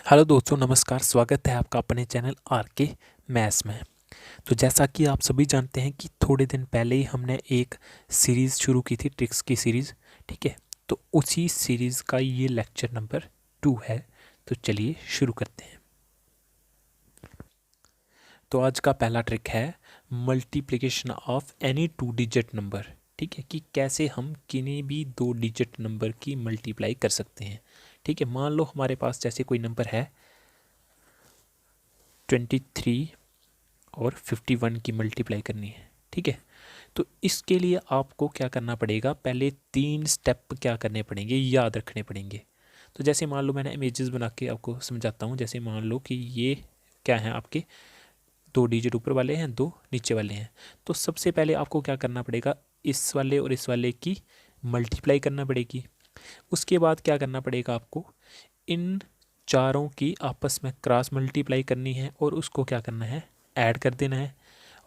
Hello दोस्तों, नमस्कार। स्वागत है आपका अपने चैनल आर के मैथ्स में। तो जैसा कि आप सभी जानते हैं कि थोड़े दिन पहले ही हमने एक सीरीज़ शुरू की थी, ट्रिक्स की सीरीज़। ठीक है, तो उसी सीरीज़ का ये लेक्चर नंबर 2 है। तो चलिए शुरू करते हैं। तो आज का पहला ट्रिक है multiplication of any 2 digit number. ठीक है, कि कैसे हम किन्हीं भी 2 डिजिट नंबर की मल्टीप्लाई कर सकते हैं। ठीक है, मान लो हमारे पास जैसे कोई नंबर है 23 और 51 की मल्टीप्लाई करनी है। ठीक है, तो इसके लिए आपको क्या करना पड़ेगा, पहले 3 स्टेप क्या करने पड़ेंगे, याद रखने पड़ेंगे। तो जैसे मान लो, मैंने इमेजेस बना के आपको समझाता हूँ। जैसे मान लो कि ये क्या है, आपके 2 डिजिट ऊपर वाले हैं, 2 नीचे वाले हैं। तो सबसे पहले आपको क्या करना पड़ेगा, इस वाले और इस वाले की मल्टीप्लाई करना पड़ेगी। उसके बाद क्या करना पड़ेगा, आपको इन चारों की आपस में क्रॉस मल्टीप्लाई करनी है और उसको क्या करना है, ऐड कर देना है।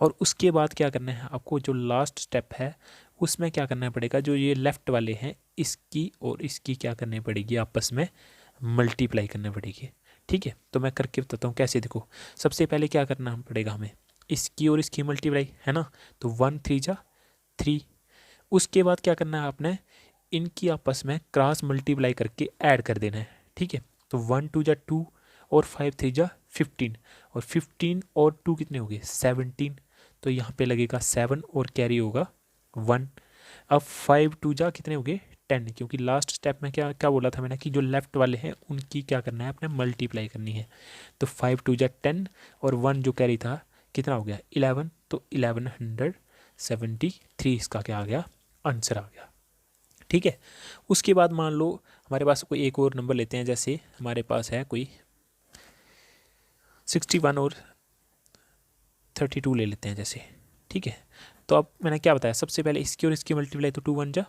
और उसके बाद क्या करना है, आपको जो लास्ट स्टेप है उसमें क्या करना पड़ेगा, जो ये लेफ़्ट वाले हैं इसकी और इसकी क्या करनी पड़ेगी, आपस में मल्टीप्लाई करनी पड़ेगी। ठीक है, तो मैं करके बताता हूँ कैसे। देखो, सबसे पहले क्या करना पड़ेगा हमें, इसकी और इसकी मल्टीप्लाई है ना, तो 1 3 जा 3। उसके बाद क्या करना है आपने, इनकी आपस में क्रॉस मल्टीप्लाई करके ऐड कर देना है। ठीक है, तो 1 2 जा 2 और 5 3 जा 15 और 15 और 2 कितने हो गए 17। तो यहाँ पे लगेगा 7 और कैरी होगा 1। अब 5 2 जा कितने हो गए 10, क्योंकि लास्ट स्टेप में क्या क्या बोला था मैंने कि जो लेफ्ट वाले हैं उनकी क्या करना है, अपने मल्टीप्लाई करनी है। तो 5 2 जा 10 और 1 जो कैरी था कितना हो गया 11। तो 1173 इसका क्या आ गया, आंसर आ गया। ठीक है, उसके बाद मान लो हमारे पास कोई एक और नंबर लेते हैं। जैसे हमारे पास है कोई 61 और 32 ले लेते हैं जैसे। ठीक है, तो अब मैंने क्या बताया, सबसे पहले इसकी और इसकी मल्टीप्लाई, तो 2 1 जा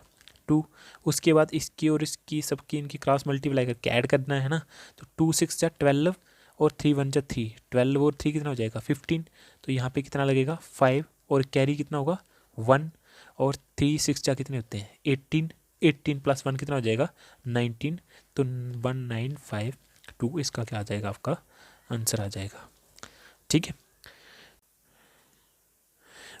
2। उसके बाद इसकी और इसकी सबकी इनकी क्रॉस मल्टीप्लाई करके ऐड करना है ना, तो 2 6 जा 12 और 3 1 जा 3। 12 और 3 कितना हो जाएगा 15। तो यहाँ पे कितना लगेगा 5 और कैरी कितना होगा 1 और 3 6 जा कितने होते हैं 18। 18 प्लस 1 कितना हो जाएगा 19। तो 1952 इसका क्या आ जाएगा, आपका आंसर आ जाएगा। ठीक है,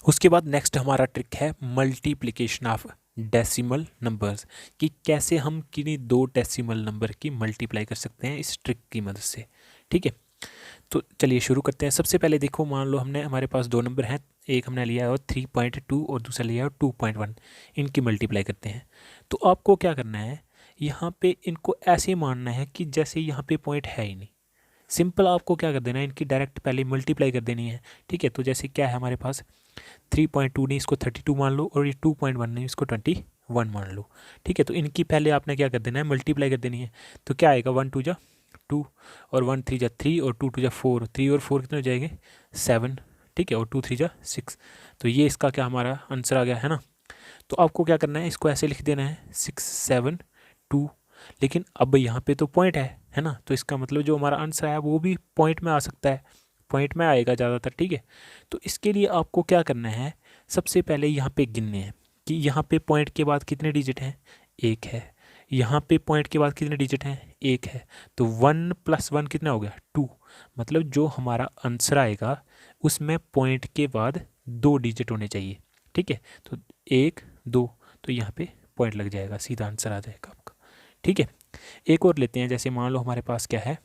उसके बाद नेक्स्ट हमारा ट्रिक है मल्टीप्लिकेशन ऑफ डेसिमल नंबर्स, कि कैसे हम किन्हीं 2 डेसिमल नंबर की मल्टीप्लाई कर सकते हैं इस ट्रिक की मदद से। ठीक है, तो चलिए शुरू करते हैं। सबसे पहले देखो, मान लो हमने हमारे पास 2 नंबर हैं, एक हमने लिया है 3.2 और दूसरा लिया है 2.1। इनकी मल्टीप्लाई करते हैं। तो आपको क्या करना है, यहाँ पे इनको ऐसे मानना है कि जैसे यहाँ पे पॉइंट है ही नहीं। सिंपल आपको क्या कर देना है, इनकी डायरेक्ट पहले मल्टीप्लाई कर देनी है। ठीक है, तो जैसे क्या है हमारे पास 3.2 नहीं, इसको 32 मान लो, और ये 2.1 नहीं, इसको 21 मान लो। ठीक है, तो इनकी पहले आपने क्या कर देना है, मल्टीप्लाई कर देनी है। तो क्या आएगा 1 2 जा 2 और 1 3 जा 3 और 2 2 जा 4। 3 और 4 कितने हो जाएंगे 7। ठीक है, और 2 3 जा 6। तो ये इसका क्या हमारा आंसर आ गया है ना। तो आपको क्या करना है, इसको ऐसे लिख देना है 6 7 2। लेकिन अब यहाँ पे तो पॉइंट है ना, तो इसका मतलब जो हमारा आंसर है वो भी पॉइंट में आ सकता है, पॉइंट में आएगा ज़्यादातर। ठीक है, तो इसके लिए आपको क्या करना है, सबसे पहले यहाँ पे गिनने हैं कि यहाँ पे पॉइंट के बाद कितने डिजिट हैं, 1 है। यहाँ पे पॉइंट के बाद कितने डिजिट हैं, 1 है। तो 1 + 1 कितना हो गया 2। मतलब जो हमारा आंसर आएगा उसमें पॉइंट के बाद 2 डिजिट होने चाहिए। ठीक है, तो 1 2, तो यहाँ पे पॉइंट लग जाएगा, सीधा आंसर आ जाएगा आपका। ठीक है, एक और लेते हैं। जैसे मान लो हमारे पास क्या है,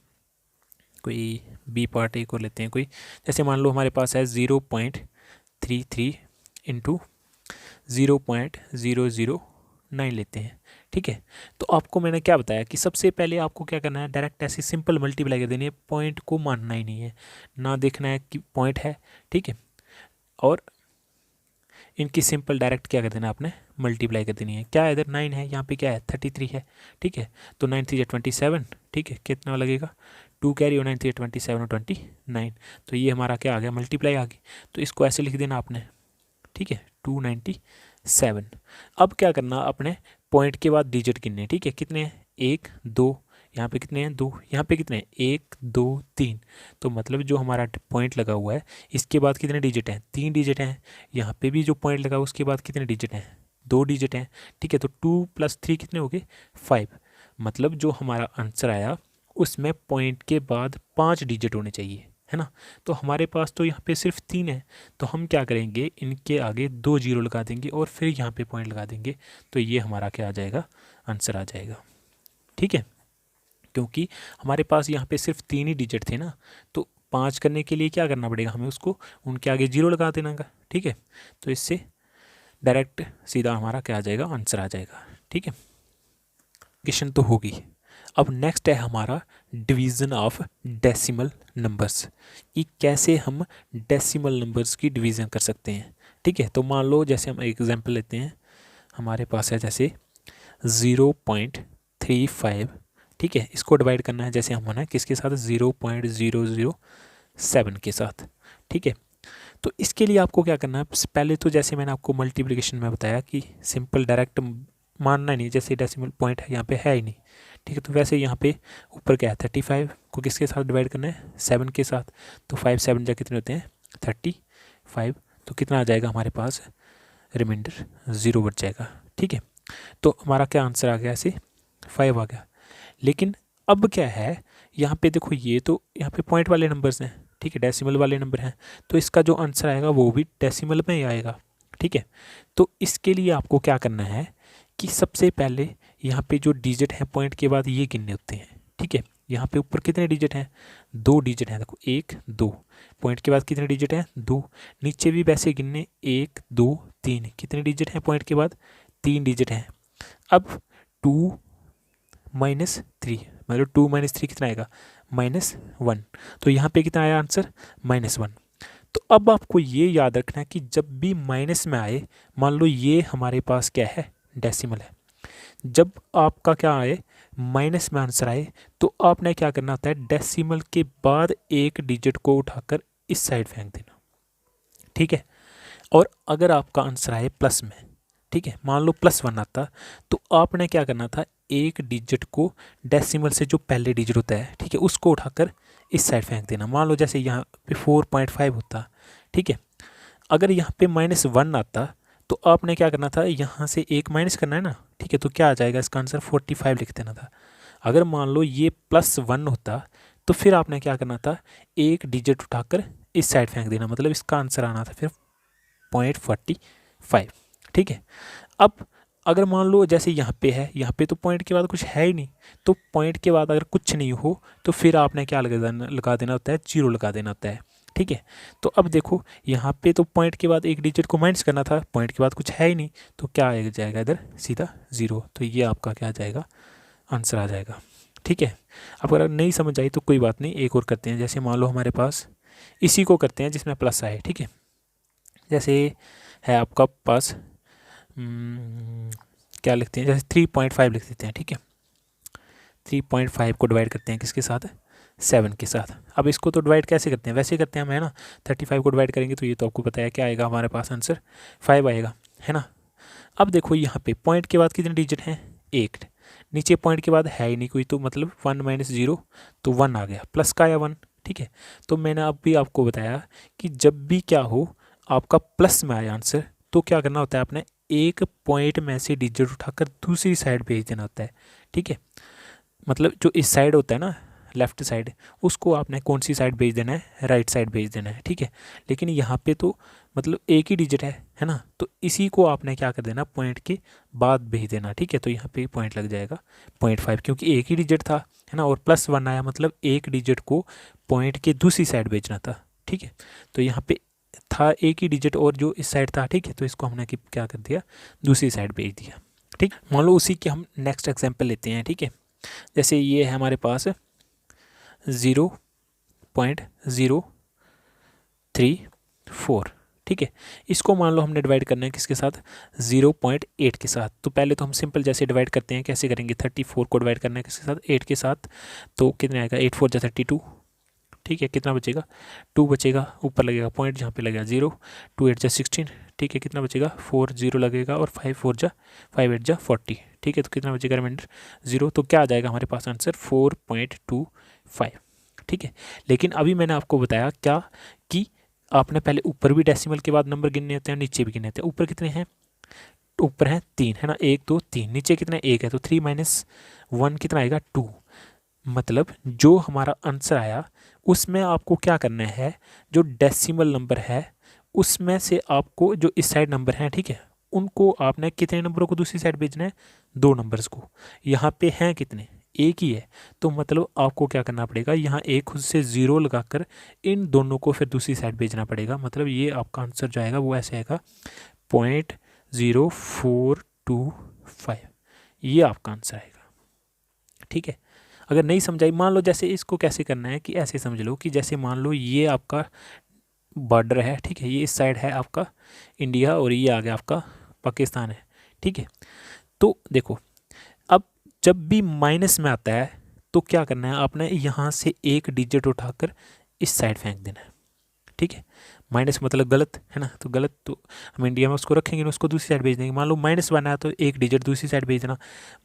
कोई बी पार्ट एक और लेते हैं कोई। जैसे मान लो हमारे पास है 0.33 इंटू 0.009 लेते हैं। ठीक है, तो आपको मैंने क्या बताया कि सबसे पहले आपको क्या करना है, डायरेक्ट ऐसे सिंपल मल्टीप्लाई कर देनी है, पॉइंट को मानना ही नहीं है, ना देखना है कि पॉइंट है। ठीक है, और इनकी सिंपल डायरेक्ट क्या कर देना, आपने मल्टीप्लाई कर देनी है। क्या है, इधर 9 है, यहाँ पे क्या है 33 है। ठीक है, तो 9 3 27। ठीक है, कितना लगेगा 2 कैरी और 9 3 27 और 29। तो ये हमारा क्या आ गया, मल्टीप्लाई आ गई। तो इसको ऐसे लिख देना आपने। ठीक है, 297। अब क्या करना, अपने पॉइंट के बाद डिजिट गिनने। ठीक है, कितने हैं 1 2, यहाँ पे कितने हैं 2, यहाँ पे कितने हैं 1 2 3। तो मतलब जो हमारा पॉइंट लगा हुआ है इसके बाद कितने डिजिट हैं, 3 डिजिट हैं। यहाँ पे भी जो पॉइंट लगा उसके बाद कितने डिजिट हैं, 2 डिजिट हैं। ठीक है, तो 2 + 3 कितने हो गए 5। मतलब जो हमारा आंसर आया उसमें पॉइंट के बाद 5 डिजिट होने चाहिए, है ना। तो हमारे पास तो यहाँ पे सिर्फ 3 है, तो हम क्या करेंगे, इनके आगे 2 जीरो लगा देंगे और फिर यहाँ पे पॉइंट लगा देंगे। तो ये हमारा क्या आ जाएगा, आंसर आ जाएगा। ठीक है, क्योंकि हमारे पास यहाँ पे सिर्फ 3 ही डिजिट थे ना, तो 5 करने के लिए क्या करना पड़ेगा, हमें उसको उनके आगे जीरो लगा देना का। ठीक है, तो इससे डायरेक्ट सीधा हमारा क्या आ जाएगा, आंसर आ जाएगा। ठीक है, क्वेश्चन तो होगी। अब नेक्स्ट है हमारा डिवीज़न ऑफ डेसिमल नंबर्स, कि कैसे हम डेसिमल नंबर्स की डिवीज़न कर सकते हैं। ठीक है, तो मान लो जैसे हम एक एग्जांपल लेते हैं, हमारे पास है जैसे 0.35। ठीक है, इसको डिवाइड करना है जैसे हम है किसके साथ, 0.007 के साथ। ठीक है, तो इसके लिए आपको क्या करना है, पहले तो जैसे मैंने आपको मल्टीप्लिकेशन में बताया कि सिंपल डायरेक्ट मानना नहीं, जैसे डेसिमल पॉइंट है यहाँ पे है ही नहीं। ठीक है, तो वैसे यहाँ पे ऊपर क्या है, 35 को किसके साथ डिवाइड करना है, 7 के साथ। तो 5 7 जा कितने होते हैं, 35। तो कितना आ जाएगा हमारे पास, रिमाइंडर 0 बच जाएगा। ठीक है, तो हमारा क्या आंसर आ गया, ऐसे 5 आ गया। लेकिन अब क्या है, यहाँ पे देखो, ये तो यहाँ पे पॉइंट वाले नंबर्स हैं, ठीक है, डेसिमल वाले नंबर हैं, तो इसका जो आंसर आएगा वो भी डेसिमल में ही आएगा। ठीक है, तो इसके लिए आपको क्या करना है कि सबसे पहले यहाँ पे जो डिजिट हैं पॉइंट के बाद ये गिनने होते हैं। ठीक है, यहाँ पे ऊपर कितने डिजिट हैं, 2 डिजिट हैं, देखो 1 2, पॉइंट के बाद कितने डिजिट हैं, 2। नीचे भी वैसे गिनने, 1 2 3, कितने डिजिट हैं पॉइंट के बाद, 3 डिजिट हैं। अब 2 -3, मतलब 2 - 3 कितना आएगा, -1। तो यहाँ पे कितना आया आंसर, -1। तो अब आपको ये याद रखना है कि जब भी माइनस में आए, मान लो ये हमारे पास क्या है, डेसिमल है, जब आपका क्या आए, माइनस में आंसर आए, तो आपने क्या करना होता है, डेसिमल के बाद एक डिजिट को उठाकर इस साइड फेंक देना। ठीक है, और अगर आपका आंसर आए प्लस में, ठीक है, मान लो +1 आता, तो आपने क्या करना था, एक डिजिट को डेसिमल से जो पहले डिजिट होता है, ठीक है, उसको उठाकर इस साइड फेंक देना। मान लो जैसे यहाँ पे 4.5 होता, ठीक है, अगर यहाँ पे -1 आता, तो आपने क्या करना था, यहाँ से एक माइनस करना है ना। ठीक है, तो क्या आ जाएगा, इसका आंसर 45 लिख देना था। अगर मान लो ये +1 होता, तो फिर आपने क्या करना था, एक डिजिट उठाकर इस साइड फेंक देना, मतलब इसका आंसर आना था फिर 0.45। ठीक है, अब अगर मान लो जैसे यहाँ पे है, यहाँ पे तो पॉइंट के बाद कुछ है ही नहीं, तो पॉइंट के बाद अगर कुछ नहीं हो, तो फिर आपने क्या लगा देना होता है, 0 लगा देना होता है। ठीक है, तो अब देखो यहाँ पे तो पॉइंट के बाद एक डिजिट को माइनस करना था, पॉइंट के बाद कुछ है ही नहीं, तो क्या आ जाएगा इधर, सीधा 0। तो ये आपका क्या आ जाएगा, आंसर आ जाएगा। ठीक है, अब अगर नहीं समझ आई तो कोई बात नहीं, एक और करते हैं। जैसे मान लो हमारे पास इसी को करते हैं जिसमें प्लस आए। ठीक है, जैसे है आपका पास क्या लिखते हैं, जैसे 3.5 लिख देते हैं। ठीक है, 3.5 को डिवाइड करते हैं किसके साथ, 7 के साथ। अब इसको तो डिवाइड कैसे करते हैं, वैसे करते हैं हम, है ना। 35 को डिवाइड करेंगे तो ये तो आपको पता है क्या आएगा, हमारे पास आंसर 5 आएगा, है ना। अब देखो यहाँ पे पॉइंट के बाद कितने डिजिट हैं, 1, नीचे पॉइंट के बाद है ही नहीं कोई, तो मतलब 1 - 0, तो 1 आ गया, प्लस का आया 1। ठीक है, तो मैंने अब भी आपको बताया कि जब भी क्या हो, आपका प्लस में आया आंसर, तो क्या करना होता है, आपने एक पॉइंट में से डिजिट उठाकर दूसरी साइड भेज देना होता है। ठीक है, मतलब जो इस साइड होता है ना, लेफ्ट साइड, उसको आपने कौन सी साइड भेज देना है, राइट साइड भेज देना है। ठीक है, लेकिन यहाँ पे तो मतलब एक ही डिजिट है ना, तो इसी को आपने क्या कर देना, पॉइंट के बाद भेज देना। ठीक है, तो यहाँ पे पॉइंट लग जाएगा 0.5, क्योंकि एक ही डिजिट था, है ना, और +1 आया, मतलब एक डिजिट को पॉइंट के दूसरी साइड भेजना था। ठीक है, तो यहाँ पे था एक ही डिजिट और जो इस साइड था। ठीक है, तो इसको हमने क्या कर दिया, दूसरी साइड भेज दिया। ठीक, मान लो उसी के हम नेक्स्ट एग्जाम्पल लेते हैं। ठीक है, जैसे ये है हमारे पास 0.034। ठीक है, इसको मान लो हमने डिवाइड करना है किसके साथ, 0.8 के साथ। तो पहले तो हम सिंपल जैसे डिवाइड करते हैं, कैसे करेंगे, 34 को डिवाइड करना है किसके साथ, 8 के साथ। तो कितने आएगा, 8 4 जा 32। ठीक है, कितना बचेगा, 2 बचेगा, ऊपर लगेगा पॉइंट जहाँ पे लगेगा 0, 2 8 जा 16। ठीक है, कितना बचेगा, 4 0 लगेगा, और 5 4 जा 5 8 जा 40। ठीक है, तो कितना बचेगा, रिमाइंडर 0। तो क्या आ जाएगा हमारे पास आंसर, 4.25। ठीक है, लेकिन अभी मैंने आपको बताया क्या, कि आपने पहले ऊपर भी डेसिमल के बाद नंबर गिनने होते हैं, नीचे भी गिनने होते हैं। ऊपर कितने हैं, ऊपर हैं 3, है ना, 1 2 3, नीचे कितने 1 है, तो 3 - 1 कितना आएगा, 2। मतलब जो हमारा आंसर आया उसमें आपको क्या करना है, जो डेसिमल नंबर है उसमें से आपको जो इस साइड नंबर हैं, ठीक है, उनको आपने कितने नंबरों को दूसरी साइड भेजना है, 2 नंबर्स को। यहाँ पे हैं कितने, एक ही है, तो मतलब आपको क्या करना पड़ेगा, यहाँ एक खुद से 0 लगाकर इन दोनों को फिर दूसरी साइड भेजना पड़ेगा। मतलब ये आपका आंसर जो आएगा वो ऐसे आएगा 0.0425, ये आपका आंसर आएगा। ठीक है, अगर नहीं समझाई, मान लो जैसे इसको कैसे करना है कि ऐसे समझ लो कि जैसे मान लो ये आपका बॉर्डर है, ठीक है, ये इस साइड है आपका इंडिया और ये आ गया आपका पाकिस्तान है। ठीक है, तो देखो अब जब भी माइनस में आता है तो क्या करना है, आपने यहाँ से एक डिजिट उठाकर इस साइड फेंक देना है। ठीक है, माइनस मतलब गलत है ना, तो गलत तो हम इंडिया में उसको रखेंगे, उसको दूसरी साइड भेज देंगे। मान लो -1 आया तो एक डिजिट दूसरी साइड भेज देना,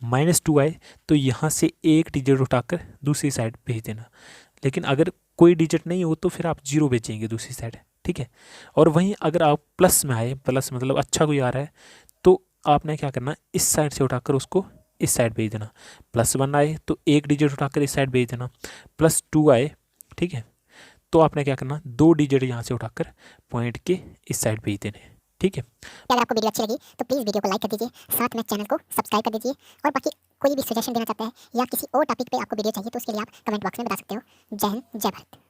-2 आए तो यहाँ से एक डिजिट उठाकर दूसरी साइड भेज देना। लेकिन अगर कोई डिजिट नहीं हो तो फिर आप 0 भेजेंगे दूसरी साइड। ठीक है, और वहीं अगर आप प्लस में आए, प्लस मतलब अच्छा कोई आ रहा है, तो आपने क्या करना, इस साइड से उठाकर उसको इस साइड भेज देना। +1 आए तो एक डिजिट उठाकर इस साइड भेज देना। +2 आए, ठीक है, तो आपने क्या करना, 2 डिजिट यहाँ से उठाकर पॉइंट के इस साइड भेज देने। ठीक है, अगर आपको वीडियो अच्छी लगी तो प्लीज़ वीडियो को लाइक कर दीजिए, साथ में चैनल को सब्सक्राइब कर दीजिए, और बाकी कोई भी सजेशन देना चाहते हैं या किसी और टॉपिक पे आपको वीडियो चाहिए तो उसके लिए आप कमेंट बॉक्स में बता सकते हो। जय हिंद, जय भारत।